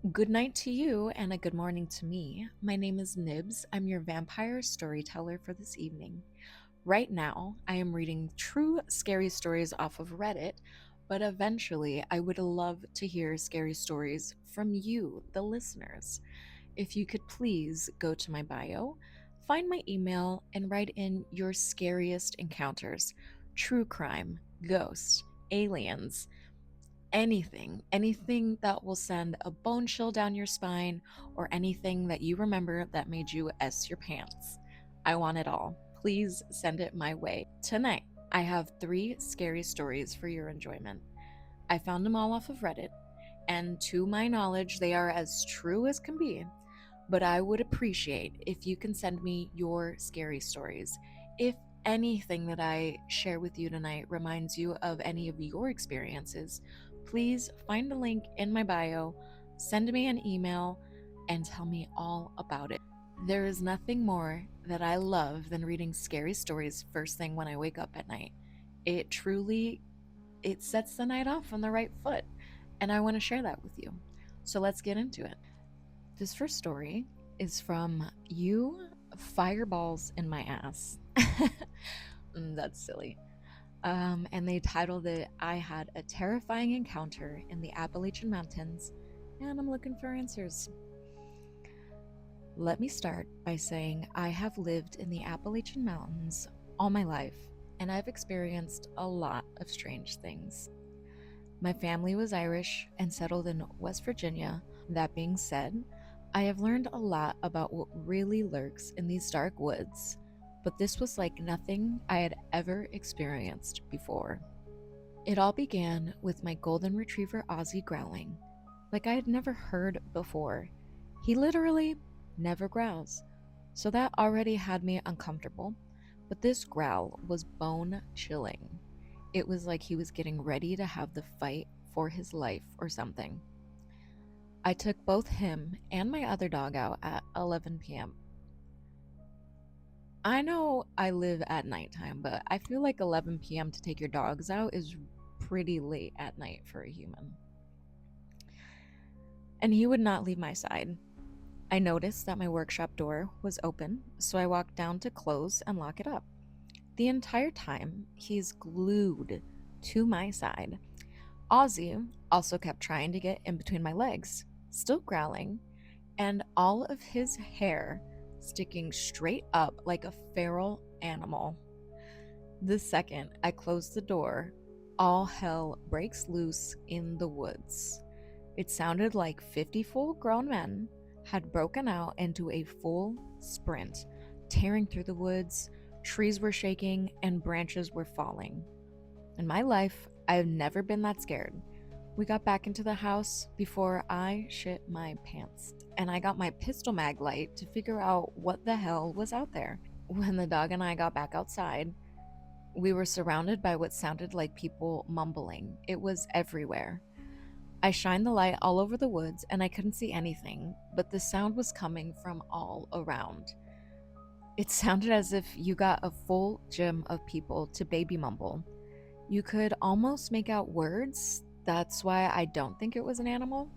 Good night to you and a good morning to me. My name is Nibs. I'm your vampire storyteller for this evening. Right now, I am reading true scary stories off of Reddit, but eventually I would love to hear scary stories from you, the listeners. If you could please go to my bio, find my email, and write in your scariest encounters: true crime, ghosts, aliens, anything that will send a bone chill down your spine, or anything that you remember that made you ess your pants. I want it all. Please send it my way. Tonight, I have 3 scary stories for your enjoyment. I found them all off of Reddit, and to my knowledge, they are as true as can be. But I would appreciate if you can send me your scary stories. If anything that I share with you tonight reminds you of any of your experiences, please find the link in my bio, send me an email, and tell me all about it. There is nothing more that I love than reading scary stories first thing when I wake up at night. It sets the night off on the right foot, and I want to share that with you. So let's get into it. This first story is from You Fireballs in My Ass. That's silly. And they titled it, I Had a Terrifying Encounter in the Appalachian Mountains, and I'm looking for answers. Let me start by saying I have lived in the Appalachian Mountains all my life, and I've experienced a lot of strange things. My family was Irish and settled in West Virginia. That being said, I have learned a lot about what really lurks in these dark woods, but this was like nothing I had ever experienced before. It all began with my golden retriever Ozzy growling, like I had never heard before. He literally never growls, so that already had me uncomfortable, but this growl was bone chilling. It was like he was getting ready to have the fight for his life or something. I took both him and my other dog out at 11 p.m. I know I live at nighttime, but I feel like 11 p.m. to take your dogs out is pretty late at night for a human. And he would not leave my side. I noticed that my workshop door was open, so I walked down to close and lock it up. The entire time, he's glued to my side. Ozzy also kept trying to get in between my legs, still growling, and all of his hair sticking straight up like a feral animal. The second I close the door, all hell breaks loose in the woods. It sounded like 50 full grown men had broken out into a full sprint, tearing through the woods. Trees were shaking and branches were falling. In my life, I've never been that scared. We got back into the house before I shit my pants, and I got my pistol mag light to figure out what the hell was out there. When the dog and I got back outside, we were surrounded by what sounded like people mumbling. It was everywhere. I shined the light all over the woods and I couldn't see anything, but the sound was coming from all around. It sounded as if you got a full gym of people to baby mumble. You could almost make out words. That's why I don't think it was an animal.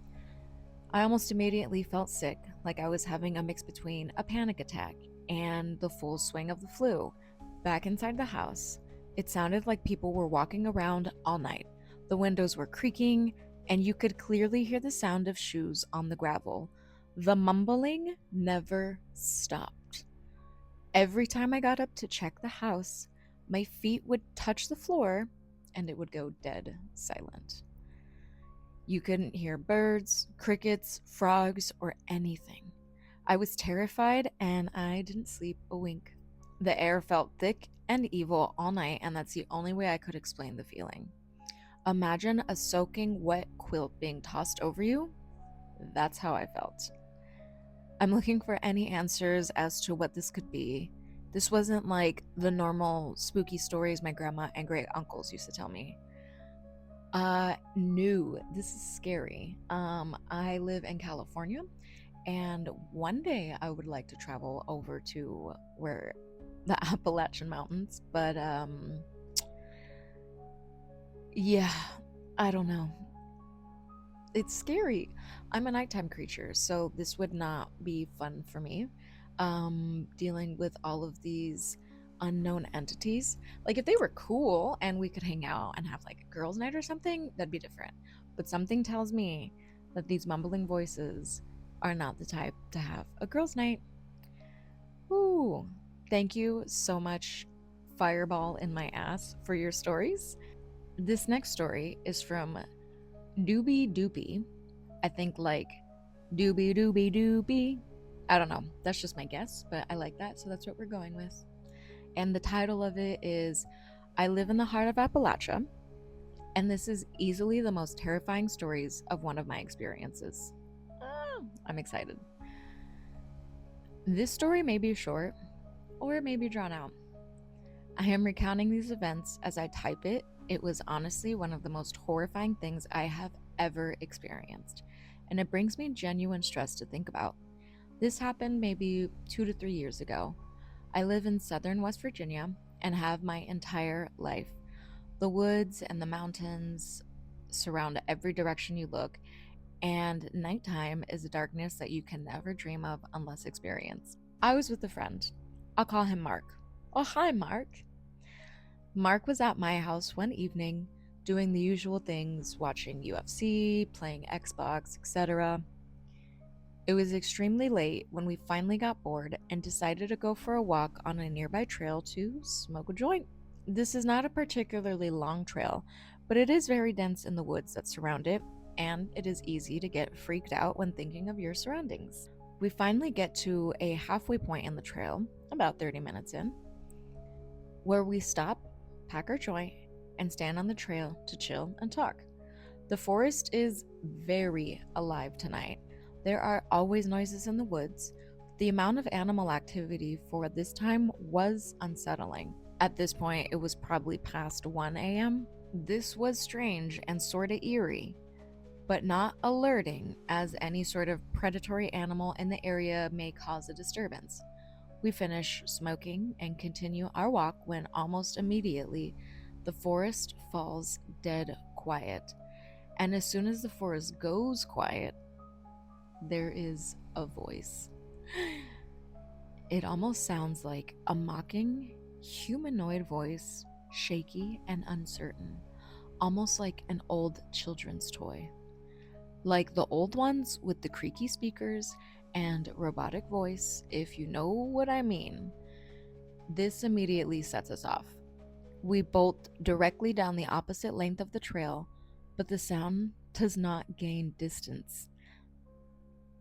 I almost immediately felt sick, like I was having a mix between a panic attack and the full swing of the flu. Back inside the house, it sounded like people were walking around all night. The windows were creaking, and you could clearly hear the sound of shoes on the gravel. The mumbling never stopped. Every time I got up to check the house, my feet would touch the floor and it would go dead silent. You couldn't hear birds, crickets, frogs, or anything. I was terrified and I didn't sleep a wink. The air felt thick and evil all night, and that's the only way I could explain the feeling. Imagine a soaking wet quilt being tossed over you. That's how I felt. I'm looking for any answers as to what this could be. This wasn't like the normal spooky stories my grandma and great uncles used to tell me. No, this is scary. I live in California, and one day I would like to travel over to where the Appalachian Mountains, but yeah, I don't know. It's scary. I'm a nighttime creature, so this would not be fun for me. Dealing with all of these unknown entities. Like if they were cool and we could hang out and have like a girls' night or something, that'd be different. But something tells me that these mumbling voices are not the type to have a girls' night. Ooh, thank you so much, Fireball in my ass, for your stories. This next story is from Doobie Doopy. I think like Doobie Doobie Doobie. I don't know. That's just my guess, but I like that, so that's what we're going with. And the title of it is I Live in the Heart of Appalachia, and this is easily the most terrifying stories of one of my experiences. I'm excited. This story may be short, or it may be drawn out. I am recounting these events as I type it. It was honestly one of the most horrifying things I have ever experienced, and it brings me genuine stress to think about. This happened maybe 2 to 3 years ago. I live in southern West Virginia and have my entire life. The woods and the mountains surround every direction you look, and nighttime is a darkness that you can never dream of unless experienced. I was with a friend. I'll call him Mark. Oh, hi, Mark. Mark was at my house one evening doing the usual things, watching UFC, playing Xbox, etc. It was extremely late when we finally got bored and decided to go for a walk on a nearby trail to smoke a joint. This is not a particularly long trail, but it is very dense in the woods that surround it, and it is easy to get freaked out when thinking of your surroundings. We finally get to a halfway point in the trail, about 30 minutes in, where we stop, pack our joint, and stand on the trail to chill and talk. The forest is very alive tonight. There are always noises in the woods. The amount of animal activity for this time was unsettling. At this point, it was probably past 1 a.m. This was strange and sort of eerie, but not alerting, as any sort of predatory animal in the area may cause a disturbance. We finish smoking and continue our walk when almost immediately the forest falls dead quiet. And as soon as the forest goes quiet, there is a voice. It almost sounds like a mocking, humanoid voice, shaky and uncertain, almost like an old children's toy. Like the old ones with the creaky speakers and robotic voice, if you know what I mean. This immediately sets us off. We bolt directly down the opposite length of the trail, but the sound does not gain distance.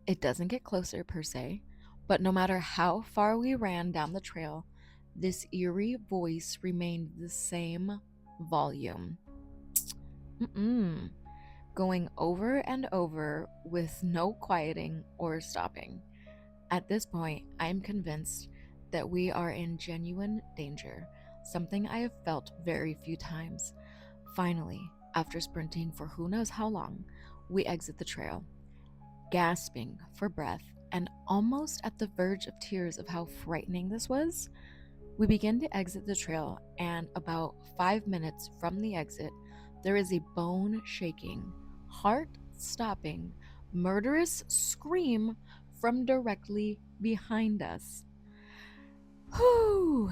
It doesn't get closer per se, but no matter how far we ran down the trail, this eerie voice remained the same volume. Going over and over with no quieting or stopping. At this point, I'm convinced that we are in genuine danger, something I have felt very few times. Finally, after sprinting for who knows how long, we exit the trail, gasping for breath and almost at the verge of tears of how frightening this was. We begin to exit the trail, and about 5 minutes from the exit, there is a bone-shaking, heart-stopping, murderous scream from directly behind us. Whew!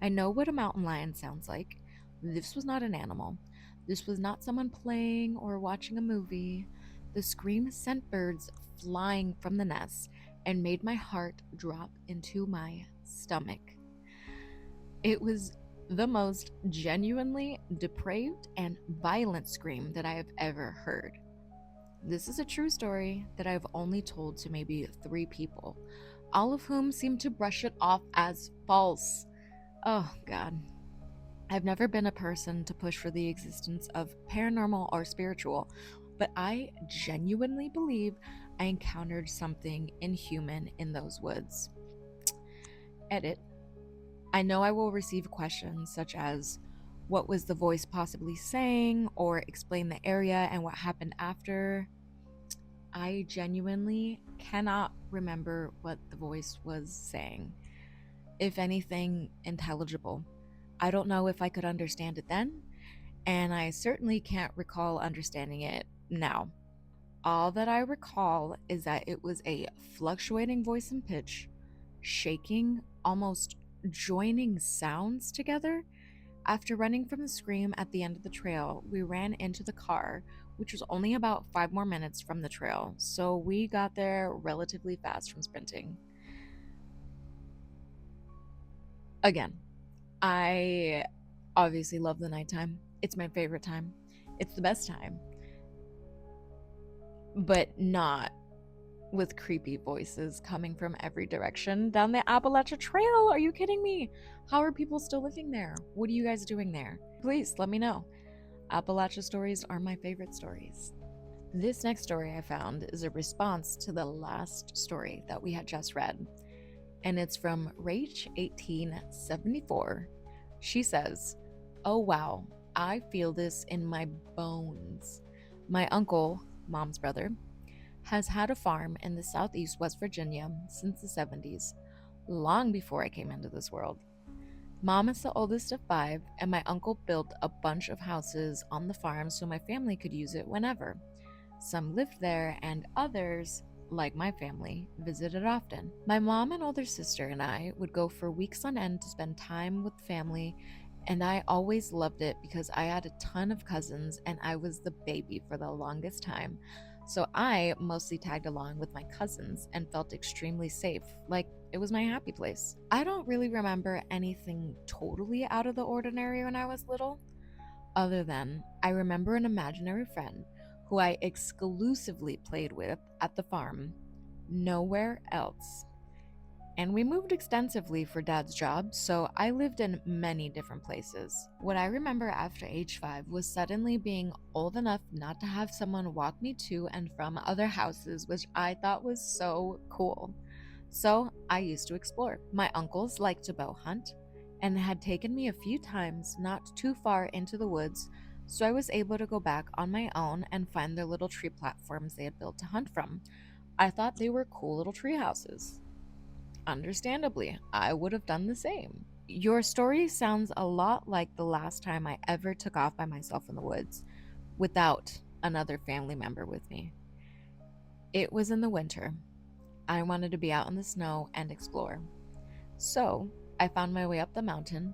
I know what a mountain lion sounds like. This was not an animal. This was not someone playing or watching a movie. The scream sent birds flying from the nest and made my heart drop into my stomach. It was the most genuinely depraved and violent scream that I have ever heard. This is a true story that I've only told to maybe 3 people, all of whom seem to brush it off as false. Oh, God. I've never been a person to push for the existence of paranormal or spiritual, but I genuinely believe I encountered something inhuman in those woods. Edit. I know I will receive questions such as, what was the voice possibly saying, or explain the area and what happened after. I genuinely cannot remember what the voice was saying. If anything intelligible. I don't know if I could understand it then, and I certainly can't recall understanding it now. All that I recall is that it was a fluctuating voice and pitch, shaking, almost joining sounds together. After running from the scream at the end of the trail, we ran into the car, which was only about 5 more minutes from the trail, so we got there relatively fast from sprinting. Again, I obviously love the nighttime. It's my favorite time. It's the best time, but not with creepy voices coming from every direction down the Appalachian Trail. Are you kidding me? How are people still living there? What are you guys doing there? Please let me know. Appalachia stories are my favorite stories. This next story I found is a response to the last story that we had just read, and it's from Rach1874. She says, "Oh wow, I feel this in my bones. My uncle, mom's brother, has had a farm in the southeast West Virginia since the 70s, long before I came into this world. Mom is the oldest of 5, and my uncle built a bunch of houses on the farm so my family could use it whenever. Some lived there, and others, like my family, visited often. My mom and older sister and I would go for weeks on end to spend time with family, and I always loved it because I had a ton of cousins and I was the baby for the longest time. So I mostly tagged along with my cousins and felt extremely safe, like it was my happy place. I don't really remember anything totally out of the ordinary when I was little, other than I remember an imaginary friend who I exclusively played with at the farm, nowhere else. And we moved extensively for Dad's job, so I lived in many different places. What I remember after age 5 was suddenly being old enough not to have someone walk me to and from other houses, which I thought was so cool. So I used to explore. My uncles liked to bow hunt and had taken me a few times not too far into the woods, so I was able to go back on my own and find their little tree platforms they had built to hunt from. I thought they were cool little tree houses. Understandably, I would have done the same. Your story sounds a lot like the last time I ever took off by myself in the woods without another family member with me. It was in the winter. I wanted to be out in the snow and explore. So I found my way up the mountain.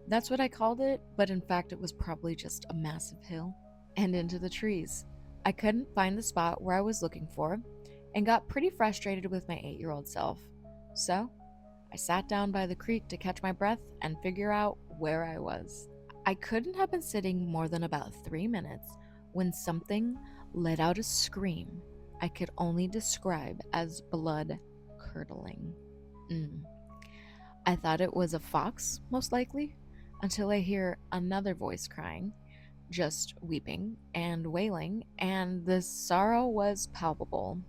That's what I called it, but in fact, it was probably just a massive hill, and into the trees. I couldn't find the spot where I was looking for and got pretty frustrated with my 8-year-old self. So I sat down by the creek to catch my breath and figure out where I was. I couldn't have been sitting more than about 3 minutes when something let out a scream I could only describe as blood curdling. I thought it was a fox, most likely, until I hear another voice crying, just weeping and wailing, and the sorrow was palpable.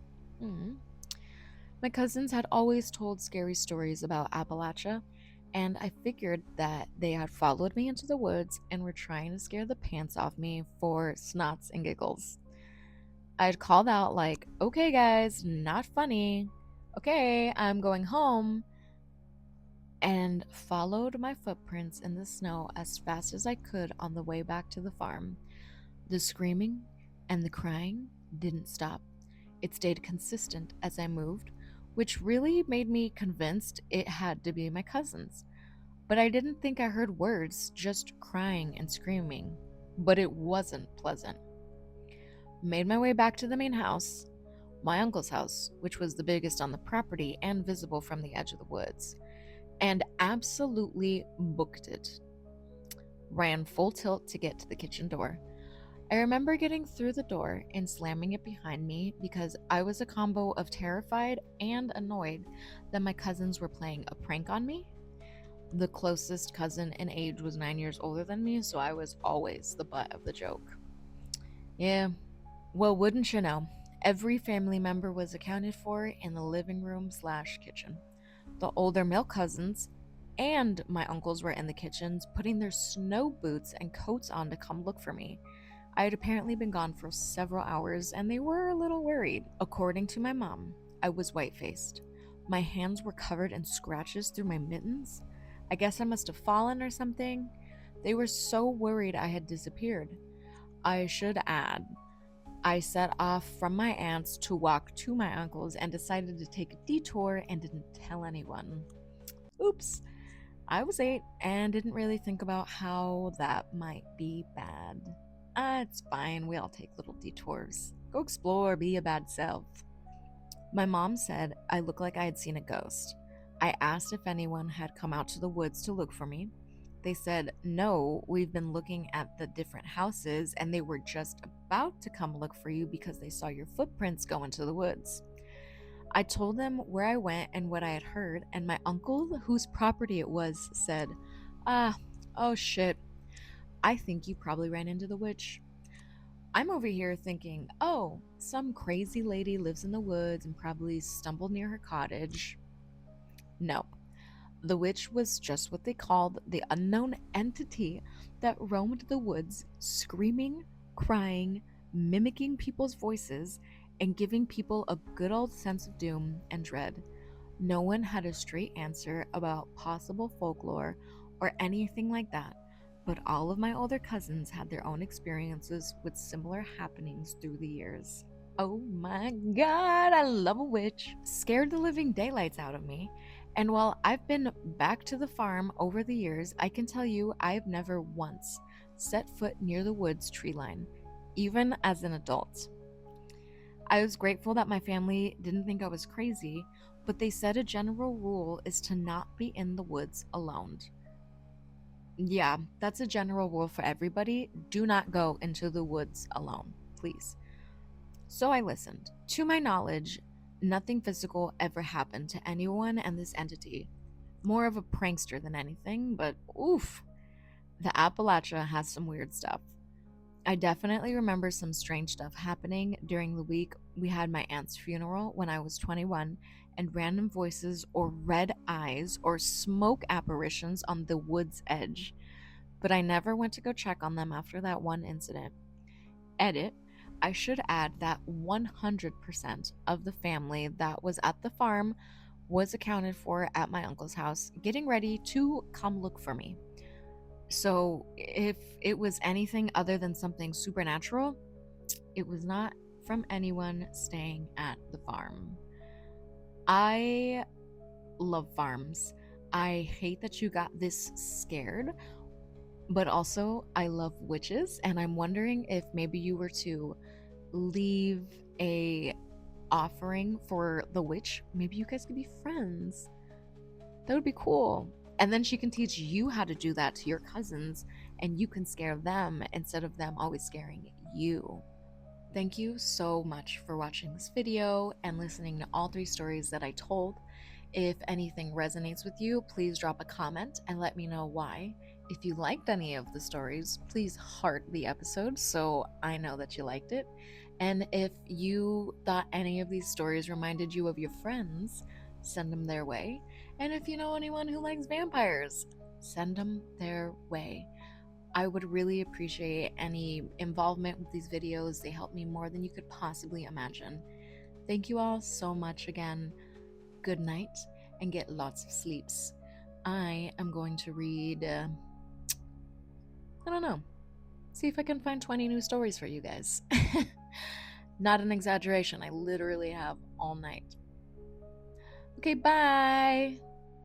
My cousins had always told scary stories about Appalachia, and I figured that they had followed me into the woods and were trying to scare the pants off me for snots and giggles. I'd called out, like, "Okay, guys, not funny. Okay, I'm going home," and followed my footprints in the snow as fast as I could on the way back to the farm. The screaming and the crying didn't stop. It stayed consistent as I moved, which really made me convinced it had to be my cousins. But I didn't think I heard words, just crying and screaming. But it wasn't pleasant. Made my way back to the main house, my uncle's house, which was the biggest on the property and visible from the edge of the woods, and absolutely booked it. Ran full tilt to get to the kitchen door. I remember getting through the door and slamming it behind me because I was a combo of terrified and annoyed that my cousins were playing a prank on me. The closest cousin in age was 9 years older than me, so I was always the butt of the joke. Yeah, well, wouldn't you know, every family member was accounted for in the living room/kitchen. The older male cousins and my uncles were in the kitchens putting their snow boots and coats on to come look for me. I had apparently been gone for several hours and they were a little worried. According to my mom, I was white-faced. My hands were covered in scratches through my mittens. I guess I must have fallen or something. They were so worried I had disappeared. I should add, I set off from my aunt's to walk to my uncle's and decided to take a detour and didn't tell anyone. Oops. I was 8 and didn't really think about how that might be bad. It's fine. We all take little detours. Go explore, be a bad self. My mom said I looked like I had seen a ghost. I asked if anyone had come out to the woods to look for me. They said, no, we've been looking at the different houses and they were just about to come look for you because they saw your footprints go into the woods. I told them where I went and what I had heard, and my uncle, whose property it was, said, oh shit, I think you probably ran into the witch. I'm over here thinking, oh, some crazy lady lives in the woods and probably stumbled near her cottage. No, the witch was just what they called the unknown entity that roamed the woods, screaming, crying, mimicking people's voices, and giving people a good old sense of doom and dread. No one had a straight answer about possible folklore or anything like that, but all of my older cousins had their own experiences with similar happenings through the years. Oh my god, I love a witch. Scared the living daylights out of me. And while I've been back to the farm over the years, I can tell you I've never once set foot near the woods tree line, even as an adult. I was grateful that my family didn't think I was crazy, but they said a general rule is to not be in the woods alone. Yeah, that's a general rule for everybody. Do not go into the woods alone, please. So I listened. To my knowledge, nothing physical ever happened to anyone and this entity. More of a prankster than anything, but oof, the Appalachia has some weird stuff. I definitely remember some strange stuff happening during the week we had my aunt's funeral when I was 21, and random voices or red eyes or smoke apparitions on the wood's edge. But I never went to go check on them after that one incident. Edit. I should add that 100% of the family that was at the farm was accounted for at my uncle's house, getting ready to come look for me. So if it was anything other than something supernatural, it was not from anyone staying at the farm. I love farms. I hate that you got this scared, but also I love witches, and I'm wondering if maybe you were to leave a offering for the witch, maybe you guys could be friends. That would be cool. And then she can teach you how to do that to your cousins, and you can scare them instead of them always scaring you. Thank you so much for watching this video and listening to all 3 stories that I told. If anything resonates with you, please drop a comment and let me know why. If you liked any of the stories, please heart the episode so I know that you liked it. And if you thought any of these stories reminded you of your friends, send them their way. And if you know anyone who likes vampires, send them their way. I would really appreciate any involvement with these videos. They help me more than you could possibly imagine. Thank you all so much again. Good night and get lots of sleeps. I am going to read, I don't know, see if I can find 20 new stories for you guys. Not an exaggeration. I literally have all night. Okay, bye.